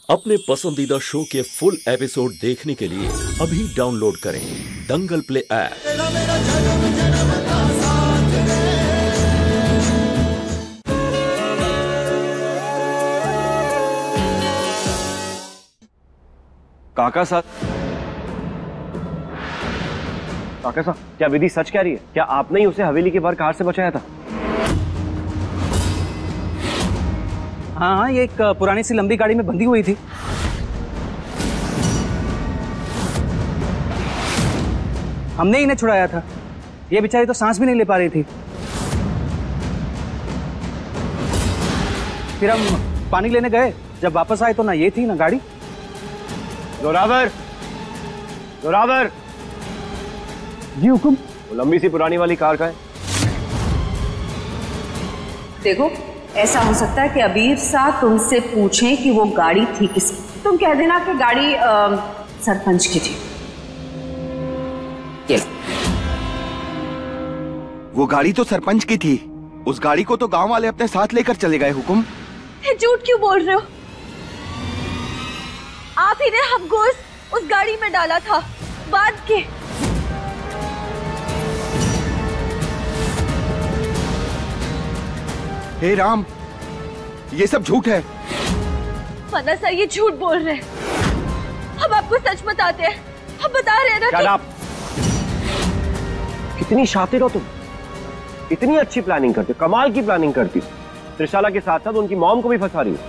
अपने पसंदीदा शो के फुल एपिसोड देखने के लिए अभी डाउनलोड करें दंगल प्ले ऐप। काका साहब, क्या विधि सच कह रही है? क्या आपने ही उसे हवेली के बाहर कार से बचाया था? हाँ, ये एक पुरानी सी लंबी गाड़ी में बंधी हुई थी। हमने इन्हें छुड़ाया था। ये बेचारी तो सांस भी नहीं ले पा रही थी। फिर हम पानी लेने गए, जब वापस आए तो ना ये थी ना गाड़ी। जोरावर जी हुकुम। वो लंबी सी पुरानी वाली कार का है। देखो, ऐसा हो सकता है कि अबीर साहब तुमसे पूछें कि वो गाड़ी थी किसकी। तुम कह देना कि गाड़ी सरपंच की थी। वो गाड़ी तो सरपंच की थी। उस गाड़ी को तो गांव वाले अपने साथ लेकर चले गए। हुकुम, झूठ क्यों बोल रहे हो? आप ही ने हमको उस गाड़ी में डाला था बांध के। हे राम, ये सब झूठ है। मन्ना सर, ये झूठ बोल रहे हैं। हम आपको सच बताते हैं। हम बता रहे हैं ना कि... आप कितनी शातिर हो तुम, इतनी अच्छी प्लानिंग करती हो, कमाल की प्लानिंग करती हो। त्रिशाला के साथ साथ उनकी मॉम को भी फंसा रही हो।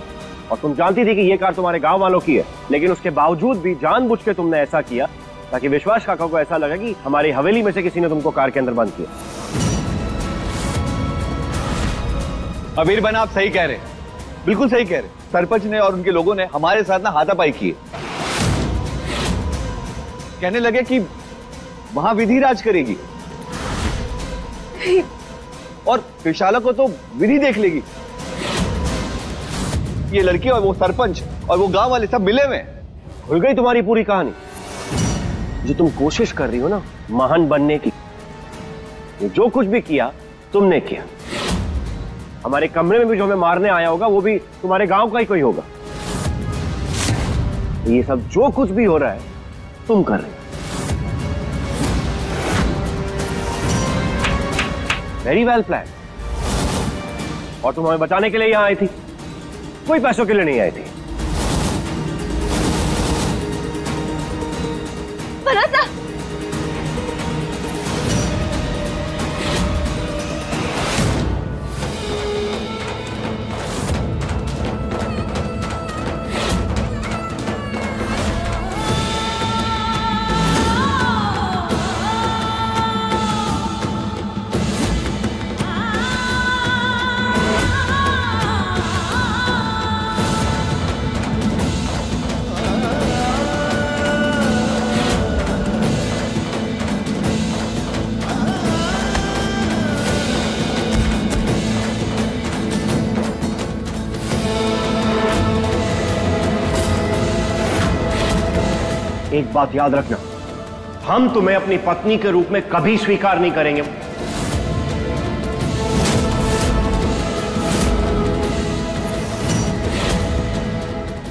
और तुम जानती थी कि ये कार तुम्हारे गांव वालों की है, लेकिन उसके बावजूद भी जानबूझ के तुमने ऐसा किया ताकि विश्वास काका को ऐसा लगा कि हमारी हवेली में से किसी ने तुमको कार के अंदर बंद किया। अबीर बना, आप सही कह रहे हैं, बिल्कुल सही कह रहे हैं। सरपंच ने और उनके लोगों ने हमारे साथ ना हाथापाई की। कहने लगे कि वहां विधि राज करेगी और त्रिशाला को तो विधि देख लेगी। ये लड़की और वो सरपंच और वो गांव वाले सब मिले हुए। खुल गई तुम्हारी पूरी कहानी। जो तुम कोशिश कर रही हो ना महान बनने की, जो कुछ भी किया तुमने किया। हमारे कमरे में भी जो हमें मारने आया होगा वो भी तुम्हारे गांव का ही कोई होगा। ये सब जो कुछ भी हो रहा है तुम कर रहे हो। Very well plan. और तुम हमें बचाने के लिए यहां आई थी, कोई पैसों के लिए नहीं आई थी। एक बात याद रखना, हम तुम्हें अपनी पत्नी के रूप में कभी स्वीकार नहीं करेंगे।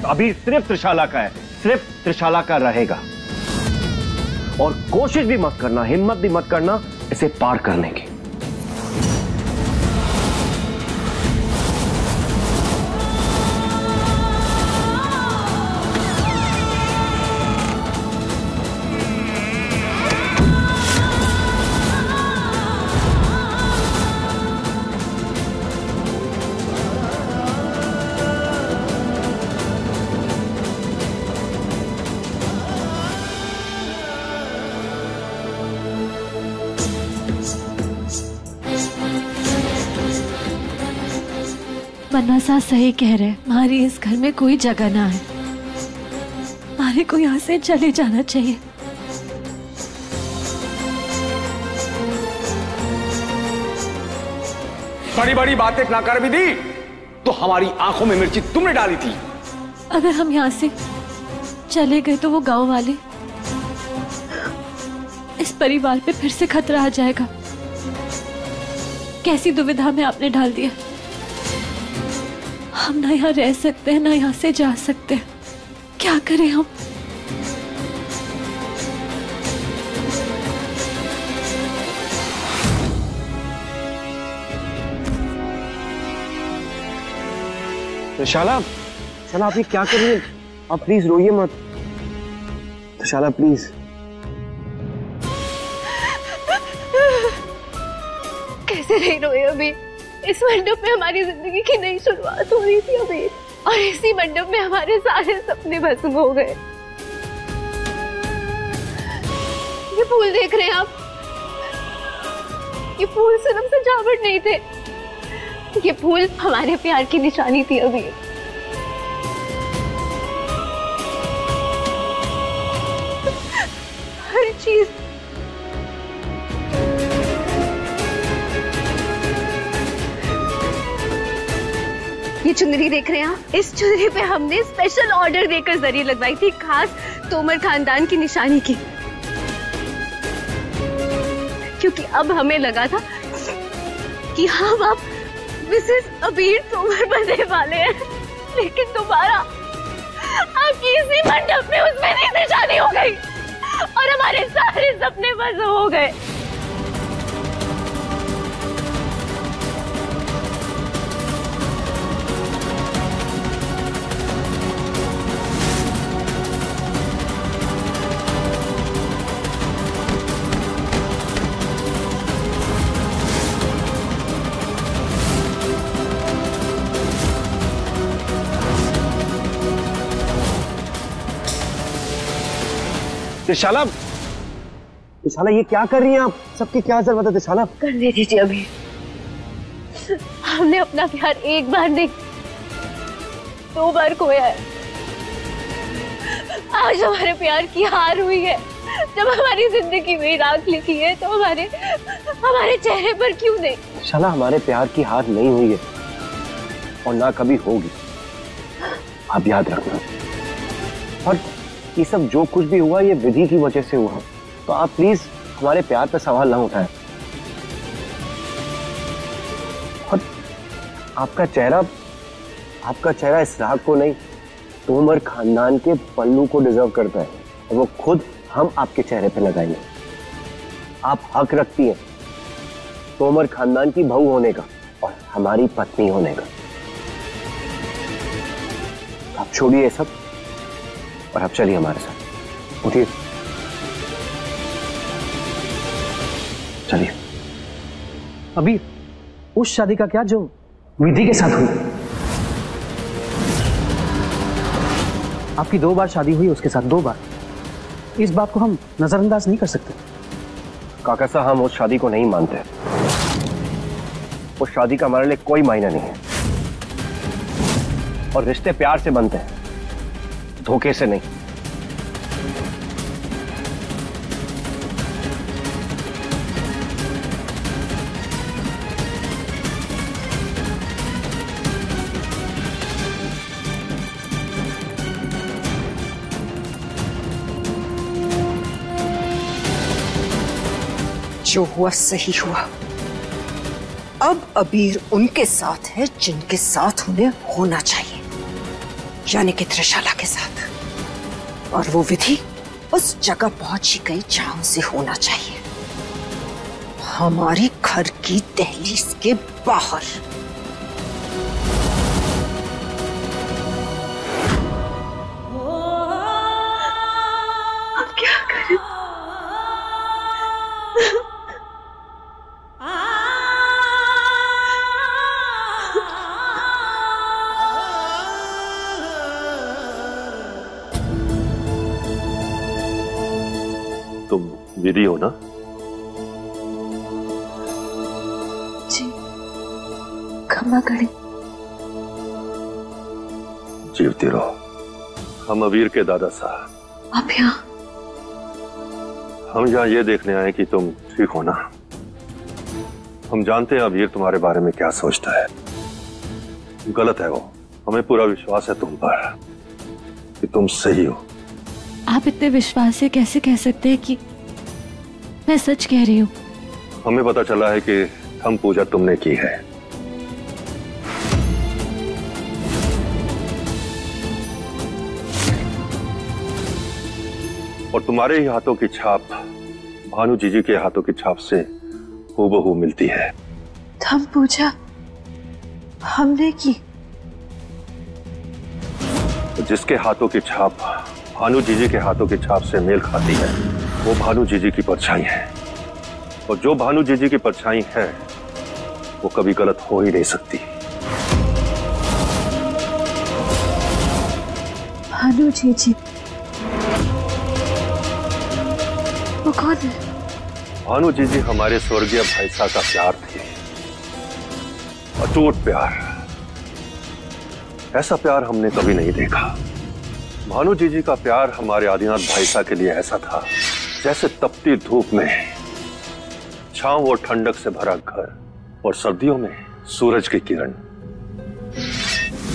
अभी सिर्फ त्रिशाला का है, सिर्फ त्रिशाला का रहेगा। और कोशिश भी मत करना, हिम्मत भी मत करना इसे पार करने की। मन्ना साहब सही कह रहे हैं। हमारी इस घर में कोई जगह ना है। हमारे को यहाँ से चले जाना चाहिए। बड़ी बड़ी बातें ना कर विधि, तो हमारी आंखों में मिर्ची तुमने डाली थी। अगर हम यहाँ से चले गए तो वो गांव वाले, इस परिवार पे फिर से खतरा आ जाएगा। कैसी दुविधा में आपने डाल दिया। हम ना यहाँ रह सकते हैं ना यहाँ से जा सकते हैं। क्या करें हम? त्रिशाला, त्रिशाला आप ये क्या कर रही हैं? आप प्लीज रोइए मत। त्रिशाला प्लीज। कैसे नहीं रोए अभी? इस मंडप में हमारी जिंदगी की नई शुरुआत हो रही थी अभी, और इसी मंडप में हमारे सारे सपने भस्म हो गए। ये फूल देख रहे हैं आप? ये फूल सिर्फ सजावट नहीं थे, ये फूल हमारे प्यार की निशानी थी अभी। हर चीज ये चुनरी देख रहे हैं आप? इस चुनरी पे हमने स्पेशल ऑर्डर देकर जरी लगवाई थी, खास तोमर खानदान की निशानी की, क्योंकि अब हमें लगा था कि हम अब मिसेस अबीर तोमर बनने वाले हैं। लेकिन दोबारा आपकी इसी मंडप में उस मेरी से शादी हो गई और हमारे सारे सपने बस हो गए। त्रिशाला, त्रिशाला ये क्या कर रही हैं आप? सबकी क्या जरूरत है त्रिशाला? करने दीजिए अभी। हमने अपना प्यार एक बार नहीं 2 बार खोया है। आज हमारे प्यार की हार हुई है। जब हमारी जिंदगी में राख लिखी है तो हमारे चेहरे पर क्यों नहीं? त्रिशाला, हमारे प्यार की हार नहीं हुई है और ना कभी होगी, आप याद रखना। और ये सब जो कुछ भी हुआ ये विधि की वजह से हुआ, तो आप प्लीज हमारे प्यार पर सवाल ना उठाएं। और आपका चेहरा इस राग को नहीं, तोमर खानदान के पल्लू को डिजर्व करता है, और वो खुद हम आपके चेहरे पे लगाएंगे। आप हक रखती हैं तोमर खानदान की बहू होने का और हमारी पत्नी होने का। आप छोड़िए ये सब और आप चलिए हमारे साथ। उठिए, चलिए। अभी उस शादी का क्या जो विधि के साथ हुई? आपकी 2 बार शादी हुई उसके साथ, 2 बार। इस बात को हम नजरअंदाज नहीं कर सकते। काका साहब, हम उस शादी को नहीं मानते। उस शादी का हमारे लिए कोई मायना नहीं है, और रिश्ते प्यार से बनते हैं, धोखे से नहीं। जो हुआ सही हुआ। अब अबीर उनके साथ है जिनके साथ उन्हें होना चाहिए, यानी कि त्रिशाला के साथ। और वो विधि उस जगह पहुंची गई जहां उसे होना चाहिए, हमारे घर की दहलीज के बाहर। अब क्या करें? तुम विधि हो ना? जी, क्षमा करें। जीवती रहो। हम अबीर के दादा साहब। आप यहाँ? हम यहाँ ये देखने आए कि तुम ठीक हो ना। हम जानते हैं अबीर तुम्हारे बारे में क्या सोचता है। गलत है वो। हमें पूरा विश्वास है तुम पर कि तुम सही हो। आप इतने विश्वास से कैसे कह सकते हैं कि मैं सच कह रही हूँ? हमें पता चला है कि हम पूजा तुमने की है। और तुम्हारे ही हाथों की छाप भानु जीजी के हाथों की छाप से हूबहू मिलती है। हम पूजा हमने की। जिसके हाथों की छाप भानु जीजी के हाथों की छाप से मेल खाती है वो भानु जीजी की परछाई है, और जो भानु जीजी की परछाई है वो कभी गलत हो ही नहीं सकती। भानु जीजी वो कौन है? भानु जीजी हमारे स्वर्गीय भाई साहब का प्यार थी, अटूट प्यार। ऐसा प्यार हमने कभी नहीं देखा। भानु जीजी का प्यार हमारे आदिनाथ भाई साहब के लिए ऐसा था जैसे तपती धूप में छांव और ठंडक से भरा घर, और सर्दियों में सूरज की किरण।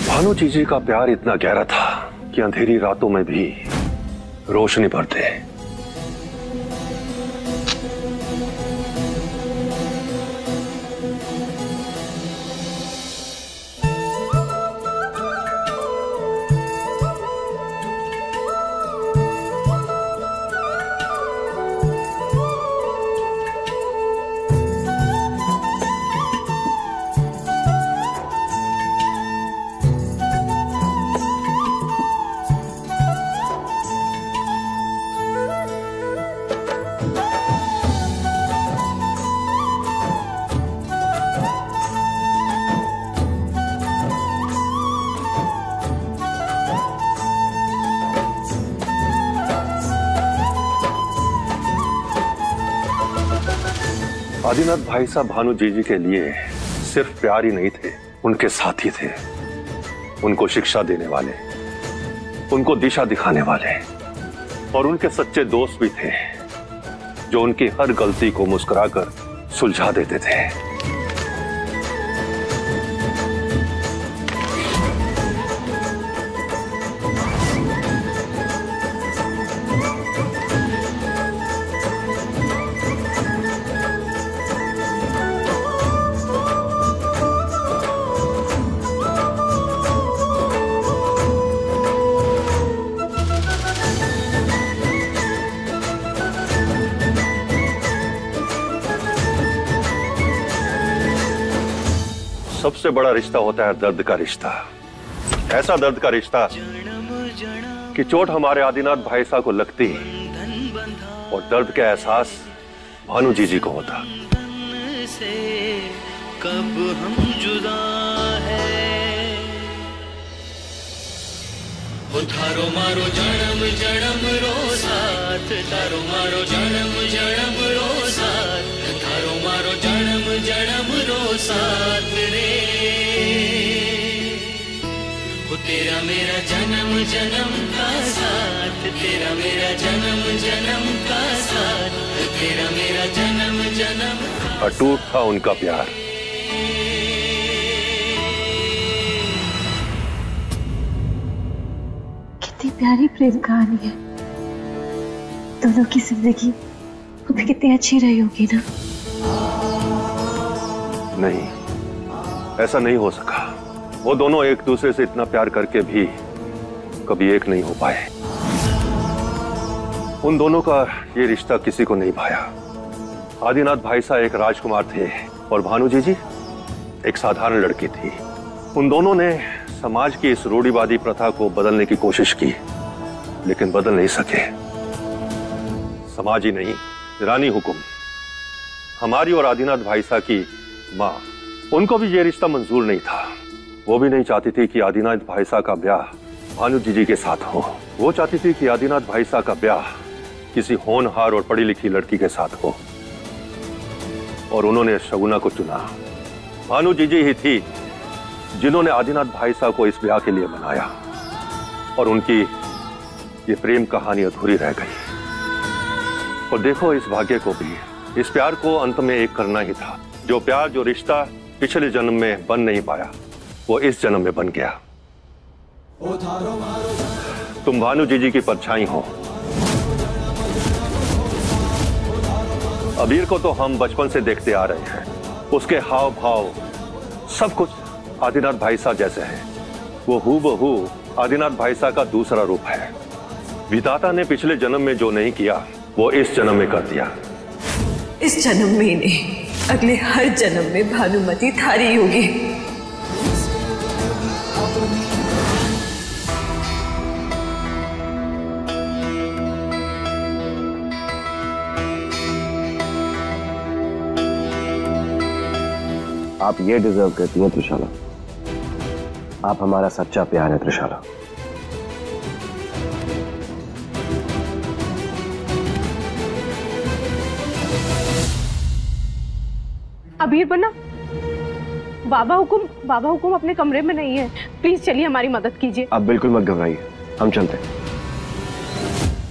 भानु जीजी का प्यार इतना गहरा था कि अंधेरी रातों में भी रोशनी भरते। आदिनाथ भाई साहब भानु जीजी के लिए सिर्फ प्यार ही नहीं थे, उनके साथी थे। उनको शिक्षा देने वाले, उनको दिशा दिखाने वाले, और उनके सच्चे दोस्त भी थे जो उनकी हर गलती को मुस्कुराकर सुलझा देते थे। सबसे बड़ा रिश्ता होता है दर्द का रिश्ता। ऐसा दर्द का रिश्ता कि चोट हमारे आदिनाथ भाई साहब को लगती और दर्द का एहसास भानु जीजी को होता। कब हम जुदा है थारो मारो जन्म जन्म रो साथ, थारो मारो जन्म जन्म रो साथ, थारो मारो जन्म जन्म रो साथ रे। वो तेरा मेरा जन्म जन्म का साथ, तेरा मेरा जन्म जन्म का साथ, तेरा मेरा जन्म जन्म। अटूट था उनका प्यार। कितनी प्यारी प्रेम कहानी है। दोनों की जिंदगी अभी कितनी अच्छी रही होगी ना। नहीं, ऐसा नहीं हो सका। वो दोनों एक दूसरे से इतना प्यार करके भी कभी एक नहीं हो पाए। उन दोनों का ये रिश्ता किसी को नहीं भाया। आदिनाथ भाई साहब एक राजकुमार थे और भानु जीजी एक साधारण लड़की थी। उन दोनों ने समाज की इस रूढ़िवादी प्रथा को बदलने की कोशिश की, लेकिन बदल नहीं सके। समाज ही नहीं, रानी हुकुम, हमारी और आदिनाथ भाई साहब की माँ, उनको भी ये रिश्ता मंजूर नहीं था। वो भी नहीं चाहती थी कि आदिनाथ भाई साहब का ब्याह भानु जीजी के साथ हो। वो चाहती थी कि आदिनाथ भाई साहब का ब्याह किसी होनहार और पढ़ी लिखी लड़की के साथ हो, और उन्होंने शगुना को चुना। भानु जीजी ही थी जिन्होंने आदिनाथ भाई साहब को इस ब्याह के लिए मनाया, और उनकी ये प्रेम कहानी अधूरी रह गई। और देखो, इस भाग्य को भी, इस प्यार को अंत में एक करना ही था। जो प्यार, जो रिश्ता पिछले जन्म में बन नहीं पाया, वो इस जन्म में बन गया। तुम भानु जीजी की परछाई हो। अबीर को तो हम बचपन से देखते आ रहे हैं। उसके हाव भाव सब कुछ आदिनाथ भाई साहब जैसे हैं। वो हूबहू आदिनाथ भाई साहब का दूसरा रूप है। विधाता ने पिछले जन्म में जो नहीं किया वो इस जन्म में कर दिया। इस जन्म में नहीं, अगले हर जन्म में भानुमति थारी होगी। आप ये डिजर्व करती हैं त्रिशाला। आप हमारा सच्चा प्यार है त्रिशाला। अबीर बन्ना, बाबा हुकुम अपने कमरे में नहीं है। प्लीज चलिए हमारी मदद कीजिए। आप बिल्कुल मत घबराइए, हम चलते हैं।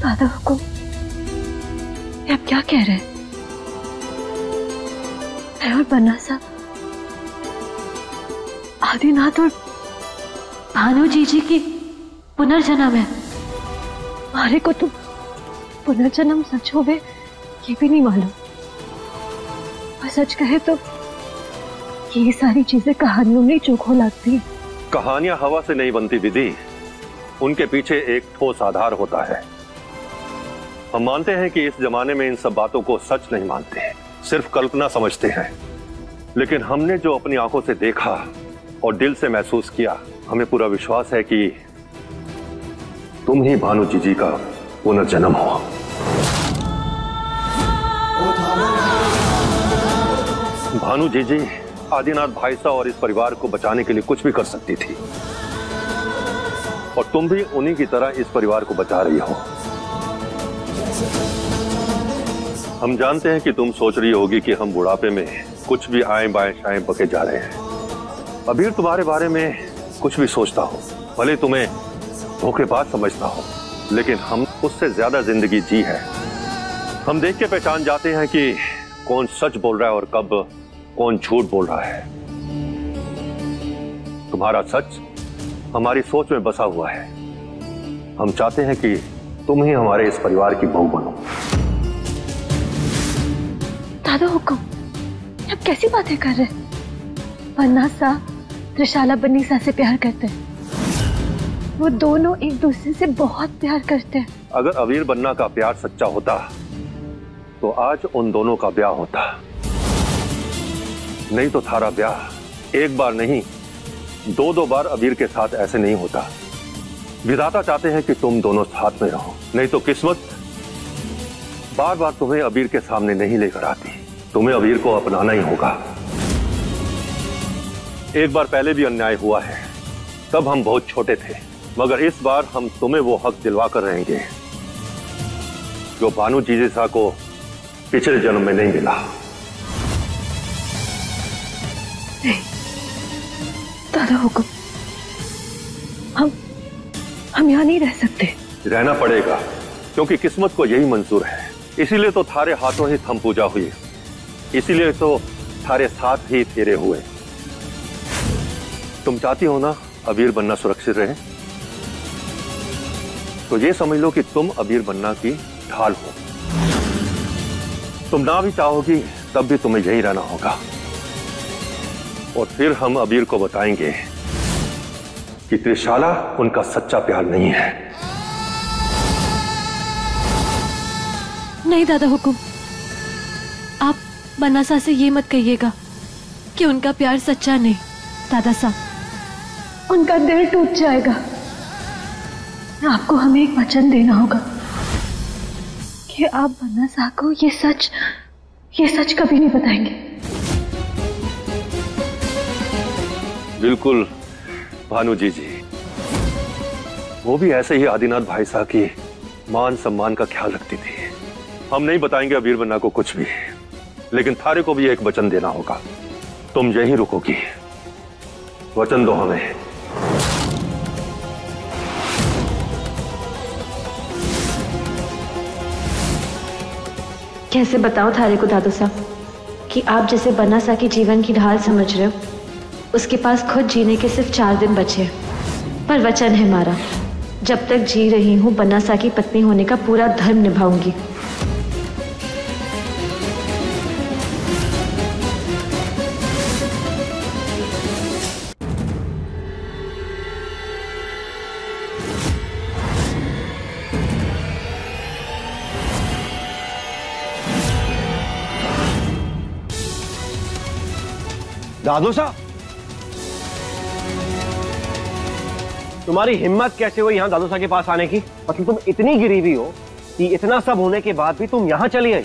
दादा हुकुम, ये आप क्या कह रहे हैं? मैं और बन्ना साहब, आदिनाथ और भानु जीजी की पुनर्जन्म है। हमारे को तो पुनर्जन्म सच होवे ये भी नहीं मालूम। और सच कहे तो ये सारी चीजें कहानियों में चोखो लगती है। कहानियां हवा से नहीं बनती दीदी, उनके पीछे एक ठोस आधार होता है। हम मानते हैं कि इस जमाने में इन सब बातों को सच नहीं मानते, सिर्फ कल्पना समझते हैं। लेकिन हमने जो अपनी आंखों से देखा और दिल से महसूस किया, हमें पूरा विश्वास है कि तुम ही भानु जीजी का पुनर्जन्म हो। भानु जीजी आदिनाथ भाई साहब और इस परिवार को बचाने के लिए कुछ भी कर सकती थी, और तुम भी उन्हीं की तरह इस परिवार को बचा रही हो। हम जानते हैं कि तुम सोच रही होगी कि हम बुढ़ापे में कुछ भी आएं बाएं शाएं बके जा रहे हैं। अबीर तुम्हारे बारे में कुछ भी सोचता हो, भले तुम्हें धोखेबाज समझता हो, लेकिन हम उससे ज्यादा जिंदगी जी है। हम देख के पहचान जाते हैं कि कौन सच बोल रहा है और कब कौन झूठ बोल रहा है। तुम्हारा सच हमारी सोच में बसा हुआ है। हम चाहते हैं कि तुम ही हमारे इस परिवार की बहू बनो। दादा हुकुम, आप कैसी बातें कर रहे हैं? बन्ना साहब त्रिशाला बन्नीसा से प्यार करते हैं। वो दोनों एक दूसरे से बहुत प्यार करते हैं। अगर अबीर बन्ना का प्यार सच्चा होता तो आज उन दोनों का ब्याह होता, नहीं तो थारा ब्याह एक बार नहीं 2-2 बार अबीर के साथ ऐसे नहीं होता। विधाता चाहते हैं कि तुम दोनों साथ में रहो, नहीं तो किस्मत बार बार तुम्हें अबीर के सामने नहीं लेकर आती। तुम्हें अबीर को अपनाना ही होगा। एक बार पहले भी अन्याय हुआ है, तब हम बहुत छोटे थे, मगर इस बार हम तुम्हें वो हक दिलवा कर रहेंगे जो भानु जीजा को पिछले जन्म में नहीं मिला। नहीं दादा हुकुम, हम यहाँ नहीं रह सकते। रहना पड़ेगा, क्योंकि किस्मत को यही मंजूर है। इसीलिए तो थारे हाथों ही थम पूजा हुई, इसीलिए तो थारे साथ ही फेरे हुए। तुम चाहती हो ना अबीर बन्ना सुरक्षित रहे, तो ये समझ लो कि तुम अबीर बन्ना की ढाल हो। तुम ना भी चाहोगी तब भी तुम्हें यही रहना होगा, और फिर हम अबीर को बताएंगे कि त्रिशाला उनका सच्चा प्यार नहीं है। नहीं दादा हुकुम, आप बन्ना साहब से ये मत कहिएगा कि उनका प्यार सच्चा नहीं। दादा साहब, उनका दिल टूट जाएगा। आपको हमें एक वचन देना होगा कि आप बन्ना साहब को ये सच कभी नहीं बताएंगे। बिल्कुल भानु जीजी, वो भी ऐसे ही आदिनाथ भाई साहब की मान सम्मान का ख्याल रखती थी। हम नहीं बताएंगे अबीर बन्ना को कुछ भी, लेकिन थारे को भी एक वचन देना होगा। तुम यहीं रुकोगी, वचन दो हमें। कैसे बताओ थारे को दादू साहब कि आप जैसे बन्ना साहब की जीवन की ढाल समझ रहे हो, उसके पास खुद जीने के सिर्फ 4 दिन बचे हैं। पर वचन है हमारा, जब तक जी रही हूं बन्ना साहब की पत्नी होने का पूरा धर्म निभाऊंगी। दादू साहब, तुम्हारी हिम्मत कैसे हुई यहां दादू साहब के पास आने की? मतलब तुम इतनी गिरी हुई हो कि इतना सब होने के बाद भी तुम यहां चली आई?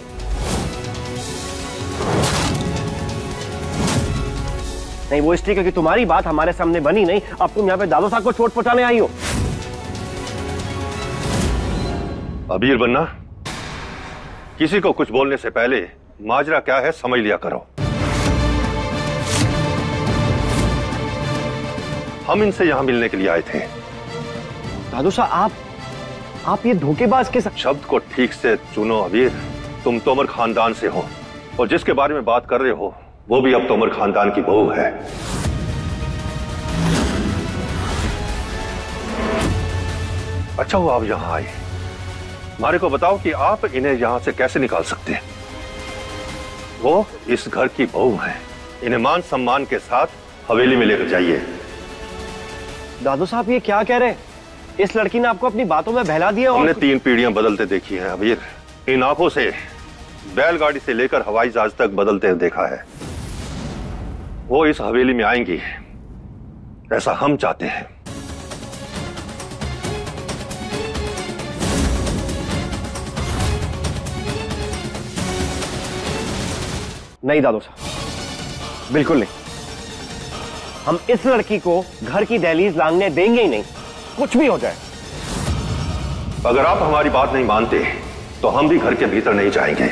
नहीं, वो इसलिए क्योंकि तुम्हारी बात हमारे सामने बनी नहीं, अब तुम यहां पे दादू साहब को चोट पहुंचाने आई हो। अबीर बन्ना, किसी को कुछ बोलने से पहले माजरा क्या है समझ लिया करो। हम इनसे यहां मिलने के लिए आए थे। दादू साहब, आप ये धोखेबाज के साथ। शब्द को ठीक से चुनो अबीर। तुम तोमर खानदान से हो और जिसके बारे में बात कर रहे हो वो भी अब तोमर खानदान की बहू है। अच्छा वो आप यहां आए, हमारे को बताओ कि आप इन्हें यहां से कैसे निकाल सकते हैं? वो इस घर की बहू हैं, इन्हें मान सम्मान के साथ हवेली में लेकर जाइए। दादू साहब ये क्या कह रहे हैं? इस लड़की ने आपको अपनी बातों में बहला दिया। हमने 3 पीढ़ियां बदलते देखी हैं अबीर। इन आंखों से बैलगाड़ी से लेकर हवाई जहाज तक बदलते देखा है। वो इस हवेली में आएंगी, ऐसा हम चाहते हैं। नहीं दादू साहब, बिल्कुल नहीं। हम इस लड़की को घर की दहलीज लांघने देंगे ही नहीं, कुछ भी हो जाए। अगर आप हमारी बात नहीं मानते तो हम भी घर के भीतर नहीं जाएंगे।